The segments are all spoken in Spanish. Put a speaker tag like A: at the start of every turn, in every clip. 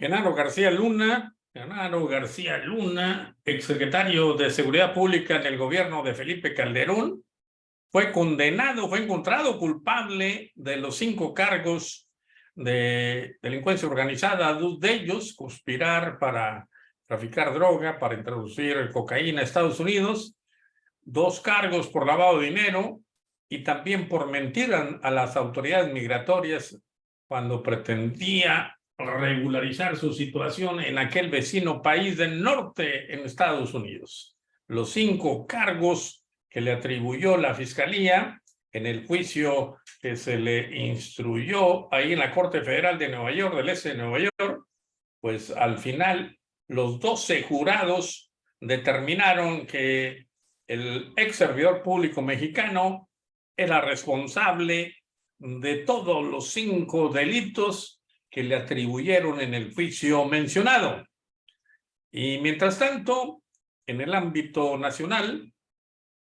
A: Genaro García Luna, exsecretario de Seguridad Pública en el gobierno de Felipe Calderón, fue encontrado culpable de los 5 cargos de delincuencia organizada, 2 de ellos, conspirar para traficar droga, para introducir cocaína a Estados Unidos, 2 cargos por lavado de dinero y también por mentir a las autoridades migratorias cuando pretendía regularizar su situación en aquel vecino país del norte en Estados Unidos. Los 5 cargos que le atribuyó la Fiscalía en el juicio que se le instruyó ahí en la Corte Federal de Nueva York, del Este de Nueva York, pues al final los 12 jurados determinaron que el ex servidor público mexicano era responsable de todos los 5 delitos que le atribuyeron en el juicio mencionado. Y mientras tanto, en el ámbito nacional,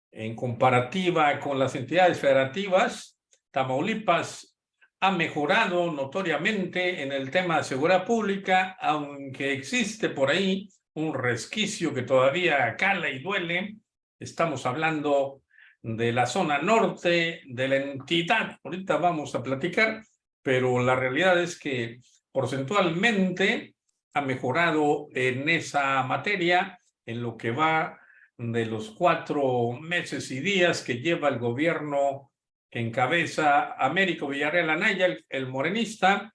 A: en comparativa con las entidades federativas, Tamaulipas ha mejorado notoriamente en el tema de seguridad pública, aunque existe por ahí un resquicio que todavía cala y duele. Estamos hablando de la zona norte de la entidad. Ahorita vamos a platicar, pero la realidad es que porcentualmente ha mejorado en esa materia en lo que va de los 4 meses y días que lleva el gobierno que encabeza Américo Villarreal Anaya, el morenista,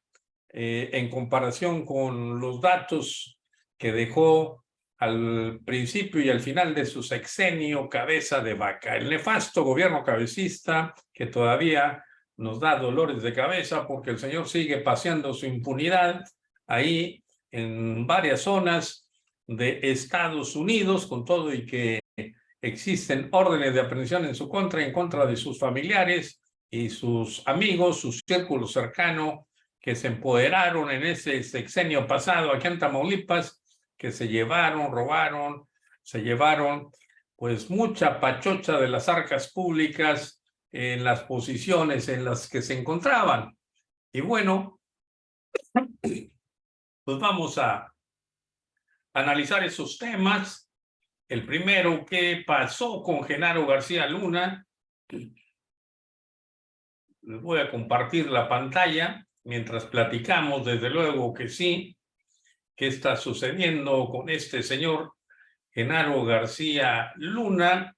A: en comparación con los datos que dejó al principio y al final de su sexenio cabeza de vaca. El nefasto gobierno cabecista que todavía nos da dolores de cabeza porque el señor sigue paseando su impunidad ahí en varias zonas de Estados Unidos, con todo y que existen órdenes de aprehensión en su contra, en contra de sus familiares y sus amigos, su círculo cercano, que se empoderaron en ese sexenio pasado aquí en Tamaulipas, que se robaron, se llevaron pues mucha pachocha de las arcas públicas en las posiciones en las que se encontraban. Y bueno, pues vamos a analizar esos temas. El primero, ¿qué pasó con Genaro García Luna? Les voy a compartir la pantalla mientras platicamos, desde luego que sí. ¿Qué está sucediendo con este señor Genaro García Luna?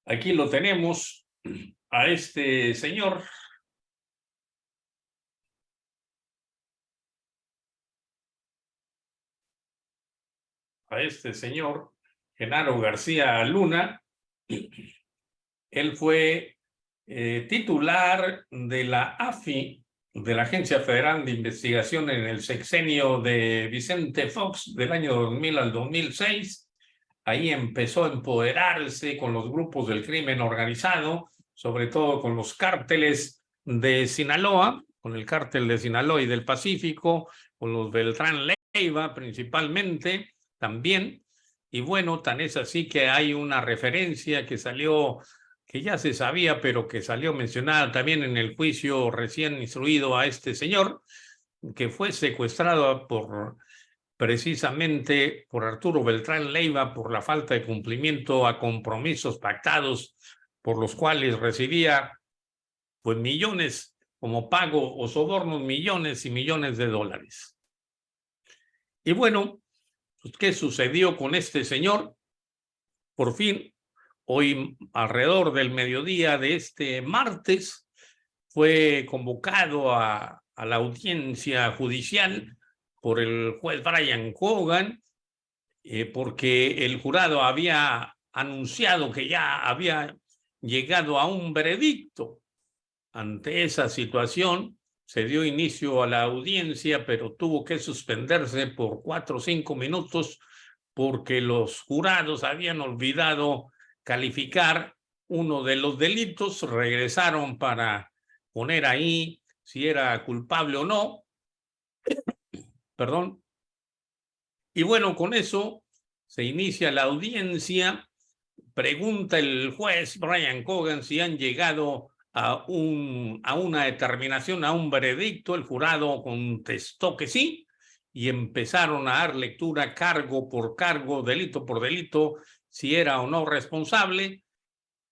A: Aquí lo tenemos, a este señor. A este señor, Genaro García Luna. Él fue titular de la AFI, de la Agencia Federal de Investigación en el sexenio de Vicente Fox, del año 2000 al 2006. Ahí empezó a empoderarse con los grupos del crimen organizado, sobre todo con los cárteles de Sinaloa, con el cártel de Sinaloa y del Pacífico, con los Beltrán Leiva principalmente también. Y bueno, tan es así que hay una referencia que salió, que ya se sabía, pero que salió mencionada también en el juicio recién instruido a este señor, que fue secuestrada precisamente por Arturo Beltrán Leiva por la falta de cumplimiento a compromisos pactados por los cuales recibía pues millones como pago o sobornos, millones y millones de dólares. Y bueno, pues, ¿qué sucedió con este señor? Por fin, hoy alrededor del mediodía de este martes, fue convocado a la audiencia judicial por el juez Brian Cogan, porque el jurado había anunciado que ya había llegado a un veredicto. Ante esa situación, se dio inicio a la audiencia, pero tuvo que suspenderse por 4 o 5 minutos porque los jurados habían olvidado calificar uno de los delitos, regresaron para poner ahí si era culpable o no, perdón. Y bueno, con eso se inicia la audiencia, pregunta el juez Brian Cogan si han llegado a una determinación, a un veredicto. El jurado contestó que sí, y empezaron a dar lectura cargo por cargo, delito por delito, si era o no responsable,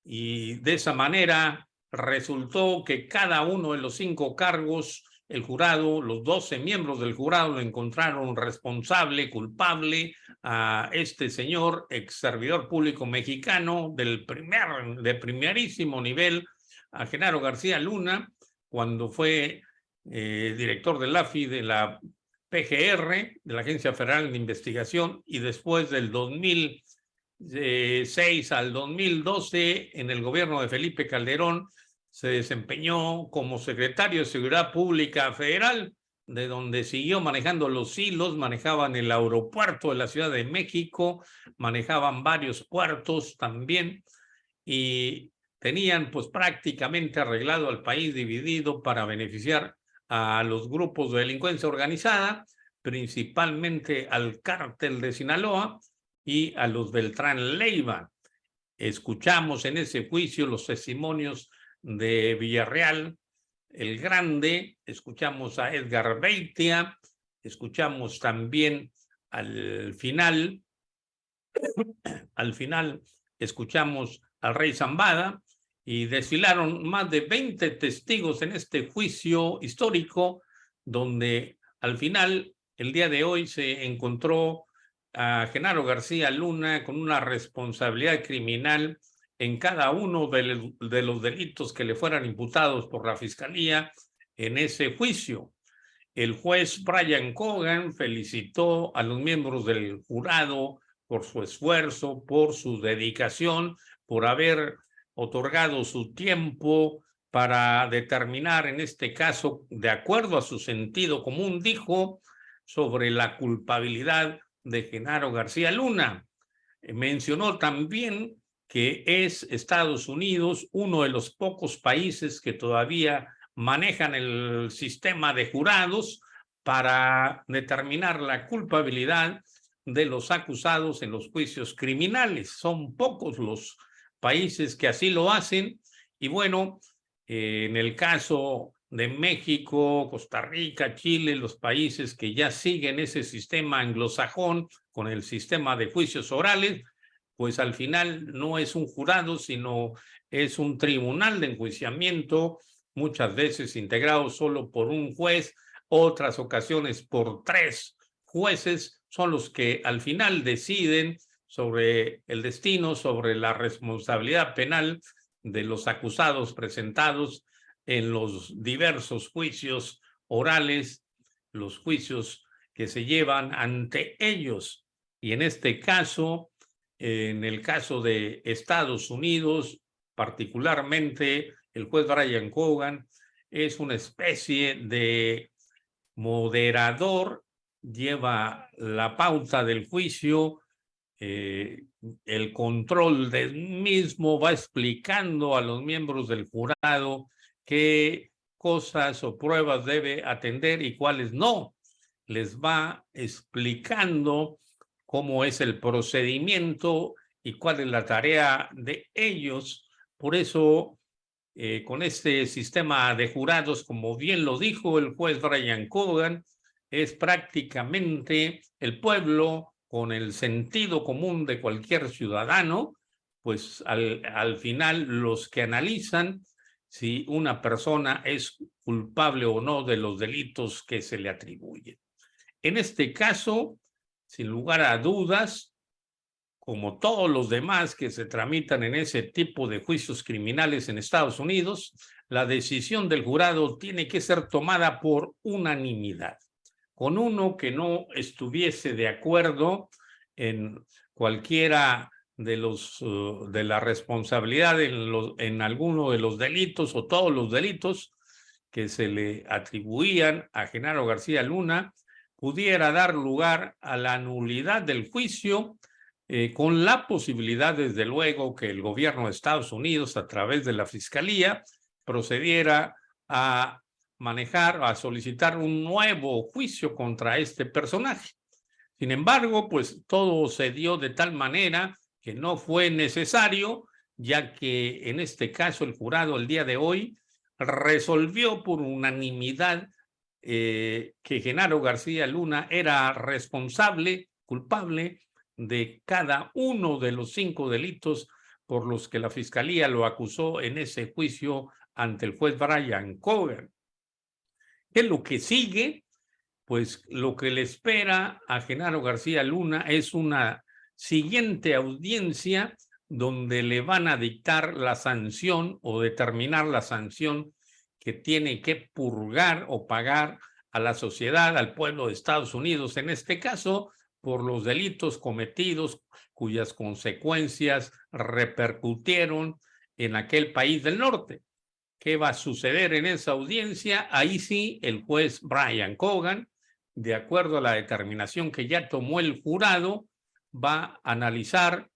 A: y de esa manera resultó que cada uno de los 5 cargos, el jurado, los 12 miembros del jurado lo encontraron responsable, culpable a este señor, ex servidor público mexicano de primerísimo nivel, a Genaro García Luna, cuando fue director del AFI, de la PGR, de la Agencia Federal de Investigación, y después del 2006 al 2012, en el gobierno de Felipe Calderón, se desempeñó como secretario de Seguridad Pública Federal, de donde siguió manejando los hilos, manejaban el aeropuerto de la Ciudad de México, manejaban varios puertos también, y tenían pues prácticamente arreglado al país dividido para beneficiar a los grupos de delincuencia organizada, principalmente al cártel de Sinaloa y a los Beltrán Leiva. Escuchamos en ese juicio los testimonios de Villarreal el Grande, escuchamos a Edgar Beitia, escuchamos también al final escuchamos al rey Zambada, y desfilaron más de 20 testigos en este juicio histórico, donde al final, el día de hoy, se encontró a Genaro García Luna con una responsabilidad criminal en cada uno de los delitos que le fueran imputados por la Fiscalía en ese juicio. El juez Brian Cogan felicitó a los miembros del jurado por su esfuerzo, por su dedicación, por haber otorgado su tiempo para determinar, en este caso, de acuerdo a su sentido común, dijo, sobre la culpabilidad de Genaro García Luna. Mencionó también que es Estados Unidos uno de los pocos países que todavía manejan el sistema de jurados para determinar la culpabilidad de los acusados en los juicios criminales. Son pocos los países que así lo hacen, y bueno, en el caso de México, Costa Rica, Chile, los países que ya siguen ese sistema anglosajón con el sistema de juicios orales, pues al final no es un jurado, sino es un tribunal de enjuiciamiento, muchas veces integrado solo por un juez, otras ocasiones por 3 jueces, son los que al final deciden sobre el destino, sobre la responsabilidad penal de los acusados presentados en los diversos juicios orales, los juicios que se llevan ante ellos. Y en este caso, en el caso de Estados Unidos, particularmente el juez Brian Cogan es una especie de moderador, lleva la pauta del juicio, el control del mismo, va explicando a los miembros del jurado qué cosas o pruebas debe atender y cuáles no. Les va explicando cómo es el procedimiento y cuál es la tarea de ellos. Por eso con este sistema de jurados, como bien lo dijo el juez Brian Cogan, es prácticamente el pueblo con el sentido común de cualquier ciudadano, pues al final los que analizan si una persona es culpable o no de los delitos que se le atribuyen. En este caso, sin lugar a dudas, como todos los demás que se tramitan en ese tipo de juicios criminales en Estados Unidos, la decisión del jurado tiene que ser tomada por unanimidad. Con uno que no estuviese de acuerdo en cualquiera de la responsabilidad en alguno de los delitos o todos los delitos que se le atribuían a Genaro García Luna, pudiera dar lugar a la nulidad del juicio, con la posibilidad, desde luego, que el gobierno de Estados Unidos, a través de la Fiscalía, procediera a manejar, a solicitar un nuevo juicio contra este personaje. Sin embargo, pues todo se dio de tal manera que no fue necesario, ya que en este caso el jurado el día de hoy resolvió por unanimidad que Genaro García Luna era responsable, culpable de cada uno de los 5 delitos por los que la Fiscalía lo acusó en ese juicio ante el juez Brian Cogan. ¿Qué es lo que sigue? Pues lo que le espera a Genaro García Luna es una siguiente audiencia donde le van a dictar la sanción o determinar la sanción que tiene que purgar o pagar a la sociedad, al pueblo de Estados Unidos, en este caso, por los delitos cometidos cuyas consecuencias repercutieron en aquel país del norte. ¿Qué va a suceder en esa audiencia? Ahí sí, el juez Brian Cogan, de acuerdo a la determinación que ya tomó el jurado, va a analizar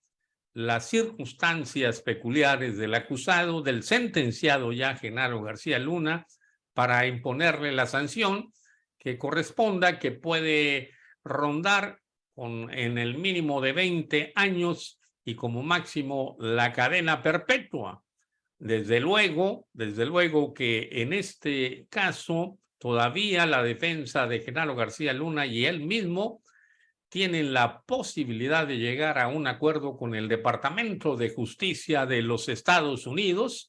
A: las circunstancias peculiares del acusado, del sentenciado ya Genaro García Luna, para imponerle la sanción que corresponda, que puede rondar en el mínimo de 20 años y como máximo la cadena perpetua. Desde luego que en este caso todavía la defensa de Genaro García Luna y él mismo tienen la posibilidad de llegar a un acuerdo con el Departamento de Justicia de los Estados Unidos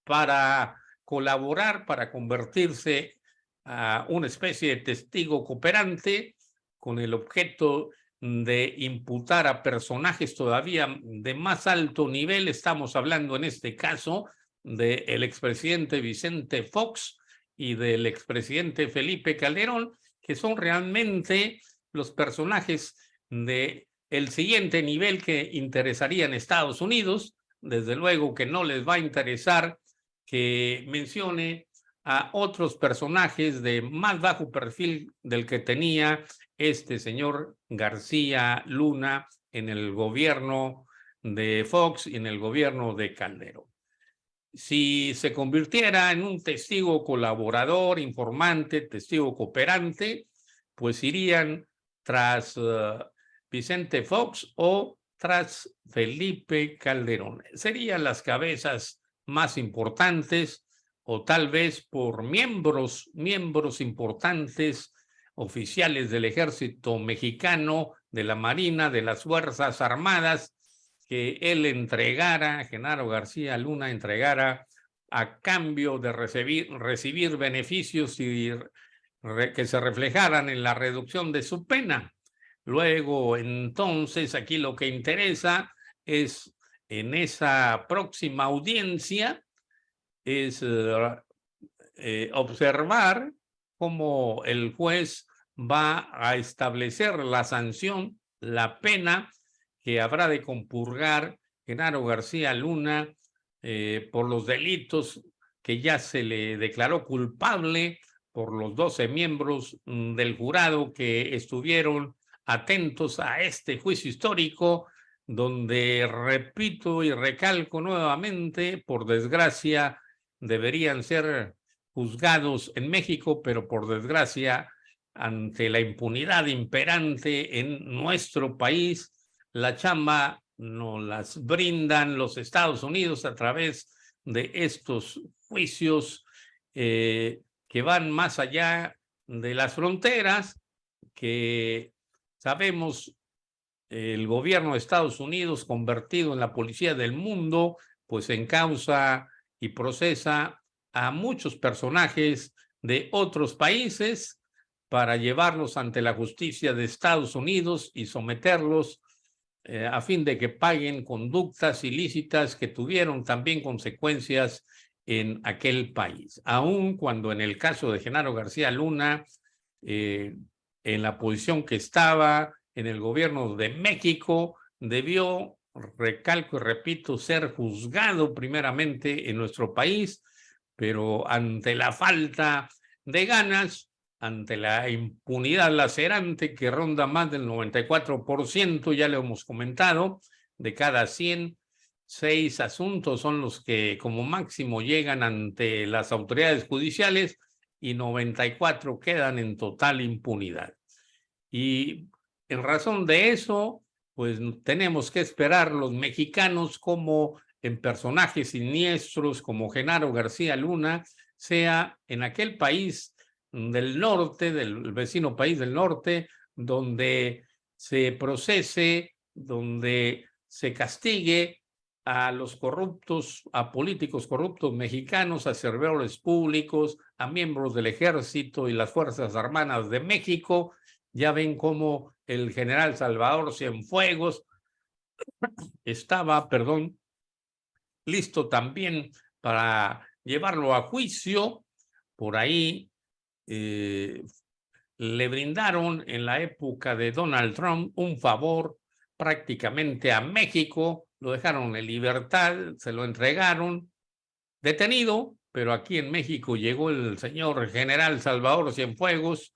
A: para colaborar, para convertirse a una especie de testigo cooperante con el objeto de imputar a personajes todavía de más alto nivel. Estamos hablando en este caso del expresidente Vicente Fox y del expresidente Felipe Calderón, que son realmente los personajes de el siguiente nivel que interesaría en Estados Unidos. Desde luego que no les va a interesar que mencione a otros personajes de más bajo perfil del que tenía este señor García Luna en el gobierno de Fox y en el gobierno de Calderón. Si se convirtiera en un testigo colaborador, informante, testigo cooperante, pues irían tras Vicente Fox o tras Felipe Calderón. Serían las cabezas más importantes, o tal vez por miembros importantes, oficiales del ejército mexicano, de la Marina, de las Fuerzas Armadas, que él entregara, Genaro García Luna entregara a cambio de recibir beneficios y que se reflejaran en la reducción de su pena. Luego, entonces, aquí lo que interesa es, en esa próxima audiencia, es observar cómo el juez va a establecer la sanción, la pena que habrá de compurgar Genaro García Luna por los delitos que ya se le declaró culpable por los 12 miembros del jurado que estuvieron atentos a este juicio histórico, donde, repito y recalco nuevamente, por desgracia, deberían ser juzgados en México, pero por desgracia, ante la impunidad imperante en nuestro país, la chamba nos las brindan los Estados Unidos a través de estos juicios que van más allá de las fronteras, que sabemos el gobierno de Estados Unidos, convertido en la policía del mundo, pues encausa y procesa a muchos personajes de otros países para llevarlos ante la justicia de Estados Unidos y someterlos a fin de que paguen conductas ilícitas que tuvieron también consecuencias en aquel país. Aun cuando en el caso de Genaro García Luna, en la posición que estaba en el gobierno de México, debió, recalco y repito, ser juzgado primeramente en nuestro país, pero ante la falta de ganas, ante la impunidad lacerante que ronda más del 94%, ya lo hemos comentado, de cada 100, 6 asuntos son los que como máximo llegan ante las autoridades judiciales y 94 quedan en total impunidad. Y en razón de eso, pues tenemos que esperar los mexicanos como en personajes siniestros como Genaro García Luna, sea en aquel país del norte, del vecino país del norte, donde se procese, donde se castigue a los corruptos, a políticos corruptos mexicanos, a servidores públicos, a miembros del Ejército y las Fuerzas Armadas de México. Ya ven cómo el general Salvador Cienfuegos estaba, listo también para llevarlo a juicio. Por ahí le brindaron en la época de Donald Trump un favor prácticamente a México, lo dejaron en libertad, se lo entregaron detenido, pero aquí en México llegó el señor general Salvador Cienfuegos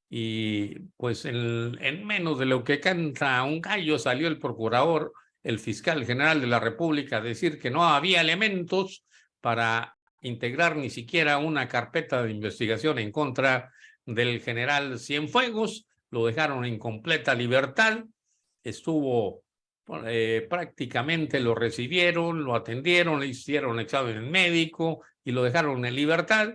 A: y pues en menos de lo que canta un gallo salió el procurador, el fiscal general de la República a decir que no había elementos para integrar ni siquiera una carpeta de investigación en contra del general Cienfuegos, lo dejaron en completa libertad, estuvo prácticamente, lo recibieron, lo atendieron, le hicieron examen médico y lo dejaron en libertad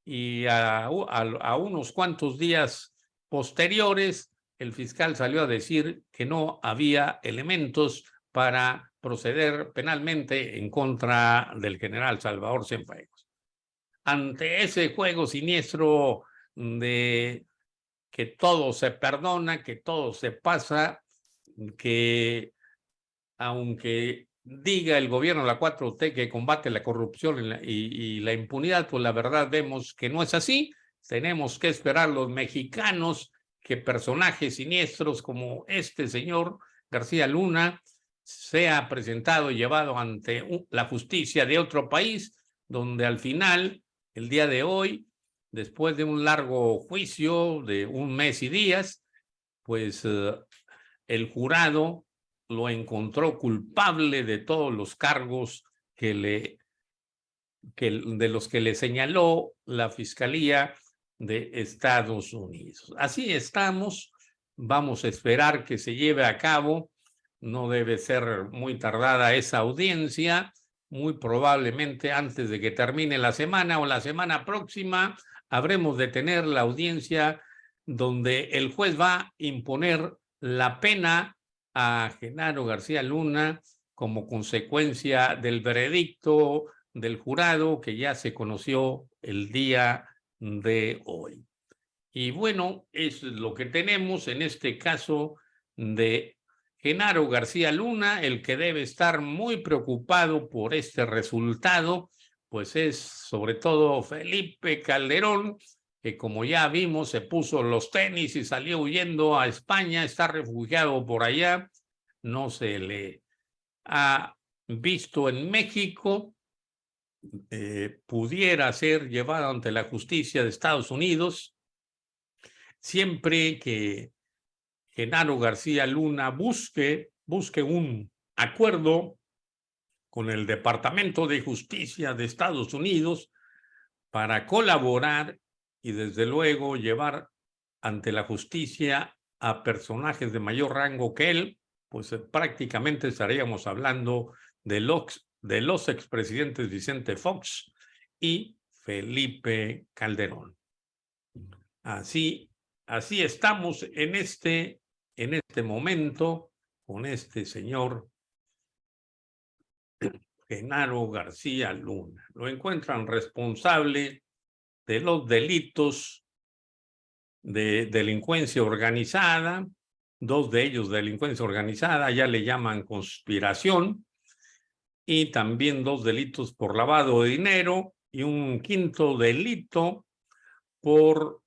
A: y a unos cuantos días posteriores el fiscal salió a decir que no había elementos para proceder penalmente en contra del general Salvador Cienfuegos. Ante ese juego siniestro de que todo se perdona, que todo se pasa, que aunque diga el gobierno de la 4T que combate la corrupción y la impunidad, pues la verdad vemos que no es así. Tenemos que esperar los mexicanos que personajes siniestros como este señor García Luna sea presentado y llevado ante la justicia de otro país, donde al final, el día de hoy, después de un largo juicio de 1 mes y días, pues el jurado lo encontró culpable de todos los cargos de los que le señaló la Fiscalía de Estados Unidos. Así estamos, vamos a esperar que se lleve a cabo, no debe ser muy tardada esa audiencia, muy probablemente antes de que termine la semana o la semana próxima habremos de tener la audiencia donde el juez va a imponer la pena a Genaro García Luna como consecuencia del veredicto del jurado que ya se conoció el día de hoy. Y bueno, es lo que tenemos en este caso de Genaro García Luna. El que debe estar muy preocupado por este resultado, pues es sobre todo Felipe Calderón, que como ya vimos se puso los tenis y salió huyendo a España, está refugiado por allá, no se le ha visto en México, pudiera ser llevado ante la justicia de Estados Unidos, siempre que Genaro García Luna busque un acuerdo con el Departamento de Justicia de Estados Unidos para colaborar y desde luego llevar ante la justicia a personajes de mayor rango que él, pues prácticamente estaríamos hablando del de los expresidentes Vicente Fox y Felipe Calderón. Así estamos en este momento con este señor Genaro García Luna. Lo encuentran responsable de los delitos de delincuencia organizada, 2 de ellos delincuencia organizada, ya le llaman conspiración, y también 2 delitos por lavado de dinero y un 5º delito por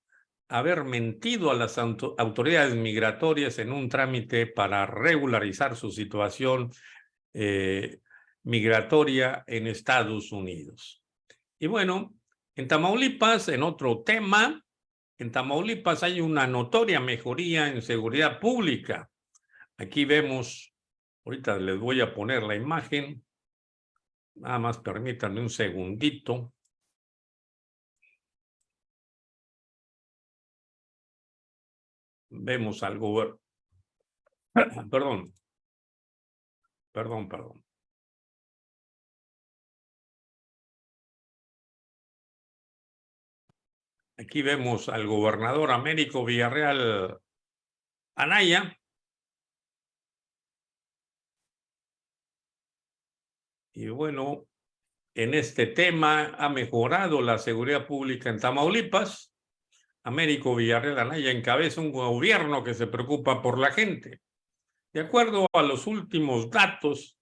A: haber mentido a las autoridades migratorias en un trámite para regularizar su situación migratoria en Estados Unidos. Y bueno, en Tamaulipas, en otro tema, en Tamaulipas hay una notoria mejoría en seguridad pública. Aquí vemos, ahorita les voy a poner la imagen, nada más permítanme un segundito. Vemos al gobernador. Perdón. Aquí vemos al gobernador Américo Villarreal Anaya. Y bueno, en este tema ha mejorado la seguridad pública en Tamaulipas. Américo Villarreal Anaya encabeza un gobierno que se preocupa por la gente. De acuerdo a los últimos datos,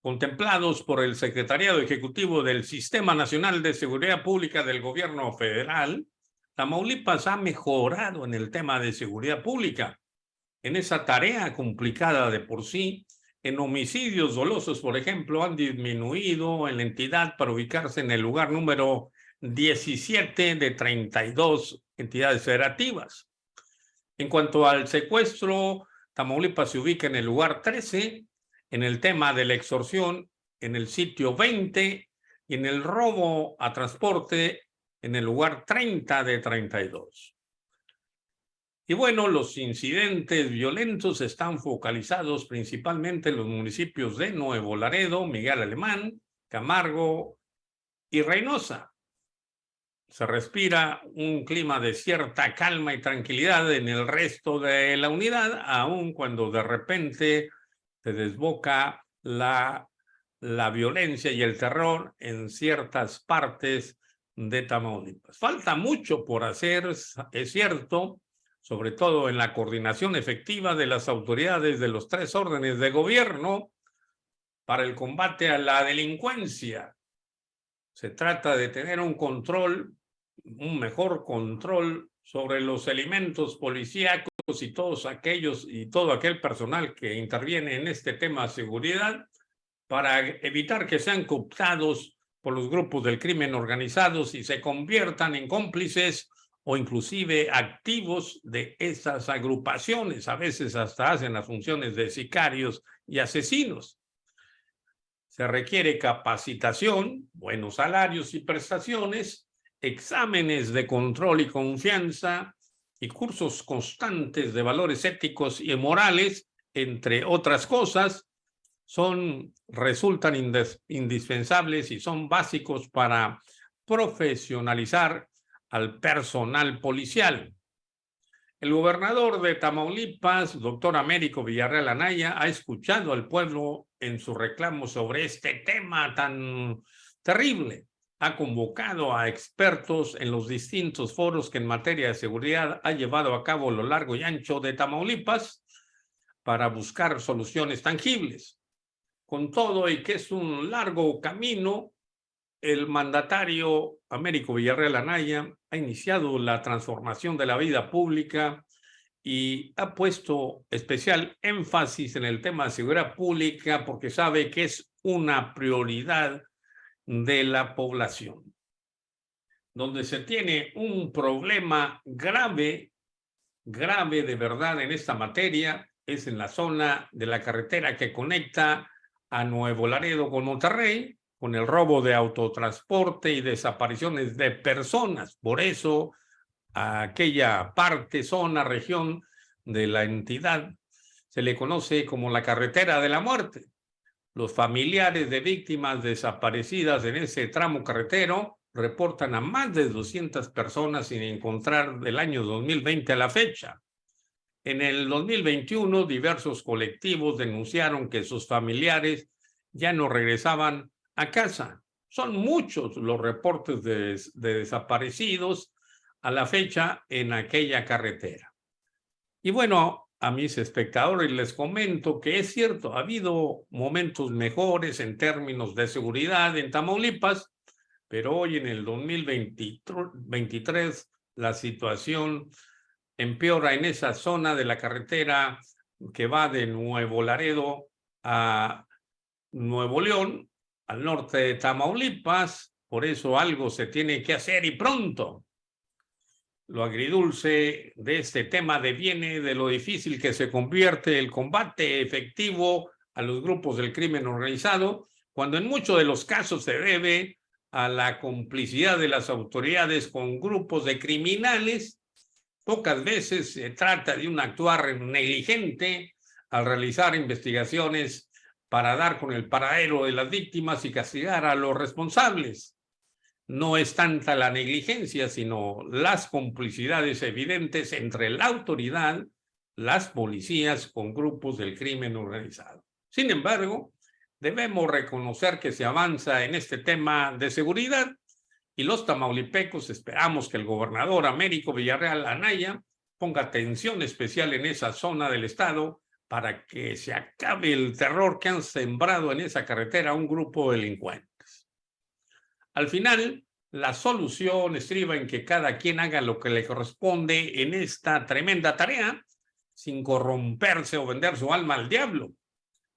A: contemplados por el Secretariado Ejecutivo del Sistema Nacional de Seguridad Pública del Gobierno Federal, Tamaulipas ha mejorado en el tema de seguridad pública. En esa tarea complicada de por sí, en homicidios dolosos, por ejemplo, han disminuido en la entidad para ubicarse en el lugar número 17 de 32 entidades federativas. En cuanto al secuestro, Tamaulipas se ubica en el lugar 13, en el tema de la extorsión en el sitio 20 y en el robo a transporte en el lugar 30 de 32. Y bueno, los incidentes violentos están focalizados principalmente en los municipios de Nuevo Laredo, Miguel Alemán, Camargo y Reynosa. Se respira un clima de cierta calma y tranquilidad en el resto de la unidad, aun cuando de repente se desboca la violencia y el terror en ciertas partes de Tamaulipas. Falta mucho por hacer, es cierto, sobre todo en la coordinación efectiva de las autoridades de los 3 órdenes de gobierno para el combate a la delincuencia. Se trata de tener un mejor control sobre los elementos policíacos y todo aquel personal que interviene en este tema de seguridad para evitar que sean cooptados por los grupos del crimen organizados y se conviertan en cómplices o inclusive activos de esas agrupaciones. A veces hasta hacen las funciones de sicarios y asesinos. Se requiere capacitación, buenos salarios y prestaciones, exámenes de control y confianza y cursos constantes de valores éticos y morales, entre otras cosas, resultan indispensables y son básicos para profesionalizar al personal policial. El gobernador de Tamaulipas, doctor Américo Villarreal Anaya, ha escuchado al pueblo en su reclamo sobre este tema tan terrible. Ha convocado a expertos en los distintos foros que en materia de seguridad ha llevado a cabo a lo largo y ancho de Tamaulipas para buscar soluciones tangibles. Con todo y que es un largo camino, el mandatario Américo Villarreal Anaya ha iniciado la transformación de la vida pública y ha puesto especial énfasis en el tema de seguridad pública porque sabe que es una prioridad de la población. Donde se tiene un problema grave de verdad en esta materia es en la zona de la carretera que conecta a Nuevo Laredo con Monterrey, con el robo de autotransporte y desapariciones de personas. Por eso, a aquella parte, zona, región de la entidad se le conoce como la carretera de la muerte, Los familiares de víctimas desaparecidas en ese tramo carretero reportan a más de 200 personas sin encontrar del año 2020 a la fecha. En el 2021, diversos colectivos denunciaron que sus familiares ya no regresaban a casa. Son muchos los reportes de desaparecidos a la fecha en aquella carretera. Y bueno, a mis espectadores les comento que es cierto, ha habido momentos mejores en términos de seguridad en Tamaulipas, pero hoy en el 2023 la situación empeora en esa zona de la carretera que va de Nuevo Laredo a Nuevo León, al norte de Tamaulipas. Por eso algo se tiene que hacer y pronto. Lo agridulce de este tema deviene de lo difícil que se convierte el combate efectivo a los grupos del crimen organizado, cuando en muchos de los casos se debe a la complicidad de las autoridades con grupos de criminales. Pocas veces se trata de un actuar negligente al realizar investigaciones para dar con el paradero de las víctimas y castigar a los responsables. No es tanta la negligencia, sino las complicidades evidentes entre la autoridad, las policías con grupos del crimen organizado. Sin embargo, debemos reconocer que se avanza en este tema de seguridad y los tamaulipecos esperamos que el gobernador Américo Villarreal Anaya ponga atención especial en esa zona del estado para que se acabe el terror que han sembrado en esa carretera un grupo de delincuentes. Al final, la solución estriba en que cada quien haga lo que le corresponde en esta tremenda tarea, sin corromperse o vender su alma al diablo.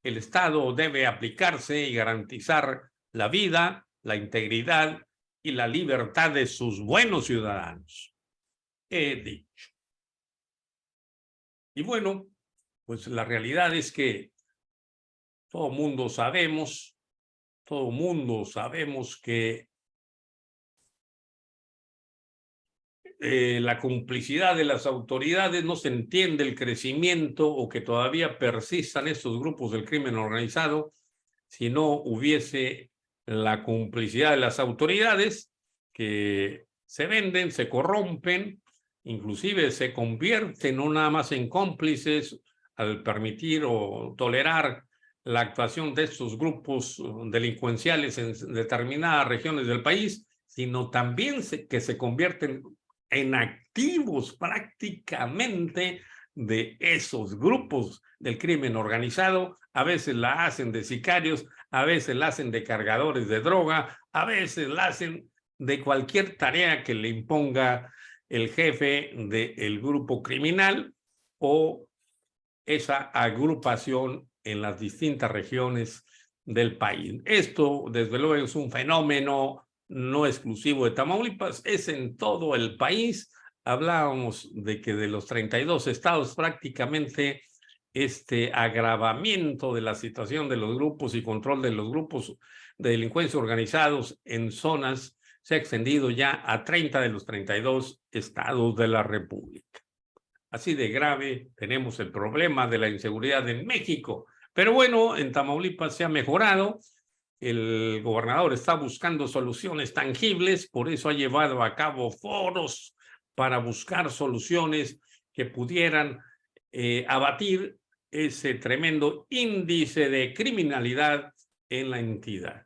A: El Estado debe aplicarse y garantizar la vida, la integridad y la libertad de sus buenos ciudadanos. He dicho. Y bueno, pues la realidad es que todo mundo sabemos que la complicidad de las autoridades, no se entiende el crecimiento o que todavía persistan estos grupos del crimen organizado si no hubiese la complicidad de las autoridades que se venden, se corrompen, inclusive se convierten no nada más en cómplices al permitir o tolerar la actuación de estos grupos delincuenciales en determinadas regiones del país, sino también que se convierten en activos prácticamente de esos grupos del crimen organizado. A veces la hacen de sicarios, a veces la hacen de cargadores de droga, a veces la hacen de cualquier tarea que le imponga el jefe del grupo criminal o esa agrupación en las distintas regiones del país. Esto, desde luego, es un fenómeno no exclusivo de Tamaulipas, es en todo el país. Hablábamos de que de los 32 estados prácticamente este agravamiento de la situación de los grupos y control de los grupos de delincuencia organizados en zonas se ha extendido ya a 30 de los 32 estados de la República. Así de grave tenemos el problema de la inseguridad en México. Pero bueno, en Tamaulipas se ha mejorado. El gobernador está buscando soluciones tangibles, por eso ha llevado a cabo foros para buscar soluciones que pudieran abatir ese tremendo índice de criminalidad en la entidad.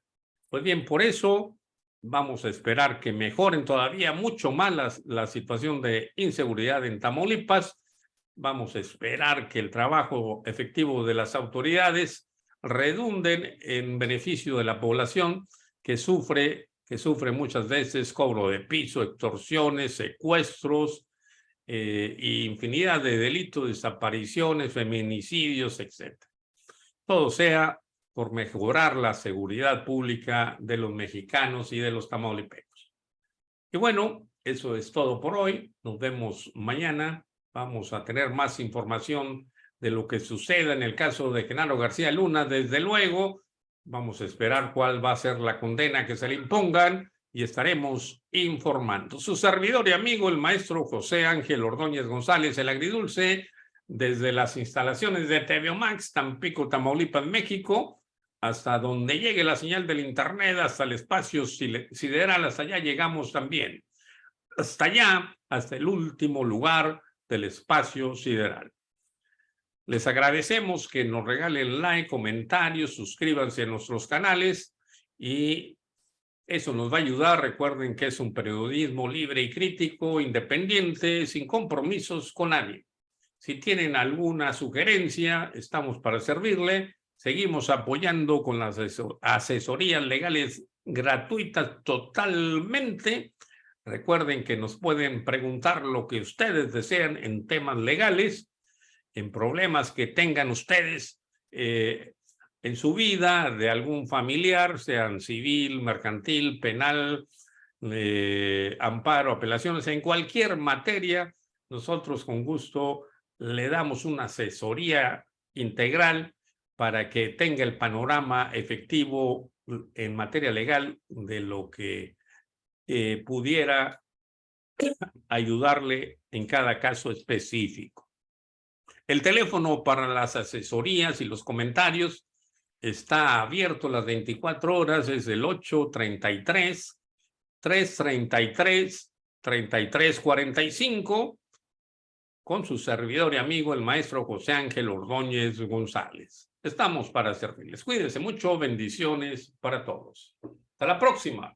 A: Pues bien, por eso vamos a esperar que mejoren todavía mucho más la situación de inseguridad en Tamaulipas. Vamos a esperar que el trabajo efectivo de las autoridades redunden en beneficio de la población que sufre muchas veces cobro de piso, extorsiones, secuestros, y infinidad de delitos, desapariciones, feminicidios, etc. Todo sea por mejorar la seguridad pública de los mexicanos y de los tamaulipecos. Y bueno, eso es todo por hoy. Nos vemos mañana. Vamos a tener más información de lo que suceda en el caso de Genaro García Luna. Desde luego, vamos a esperar cuál va a ser la condena que se le impongan y estaremos informando. Su servidor y amigo, el maestro José Ángel Ordóñez González, el agridulce, desde las instalaciones de TV Max, Tampico, Tamaulipas, México. hasta donde llegue la señal del internet, hasta el espacio sideral, hasta allá llegamos también. Hasta allá, hasta el último lugar del espacio sideral. Les agradecemos que nos regalen like, comentarios, suscríbanse a nuestros canales y eso nos va a ayudar. Recuerden que es un periodismo libre y crítico, independiente, sin compromisos con nadie. Si tienen alguna sugerencia, estamos para servirle. Seguimos apoyando con las asesorías legales gratuitas totalmente. Recuerden que nos pueden preguntar lo que ustedes desean en temas legales, en problemas que tengan ustedes en su vida de algún familiar, sean civil, mercantil, penal, amparo, apelaciones, en cualquier materia. Nosotros con gusto le damos una asesoría integral para que tenga el panorama efectivo en materia legal de lo que pudiera ayudarle en cada caso específico. El teléfono para las asesorías y los comentarios está abierto las 24 horas, es el 833-333-3345 con su servidor y amigo, el maestro José Ángel Ordóñez González. Estamos para servirles. Cuídense mucho, bendiciones para todos. Hasta la próxima.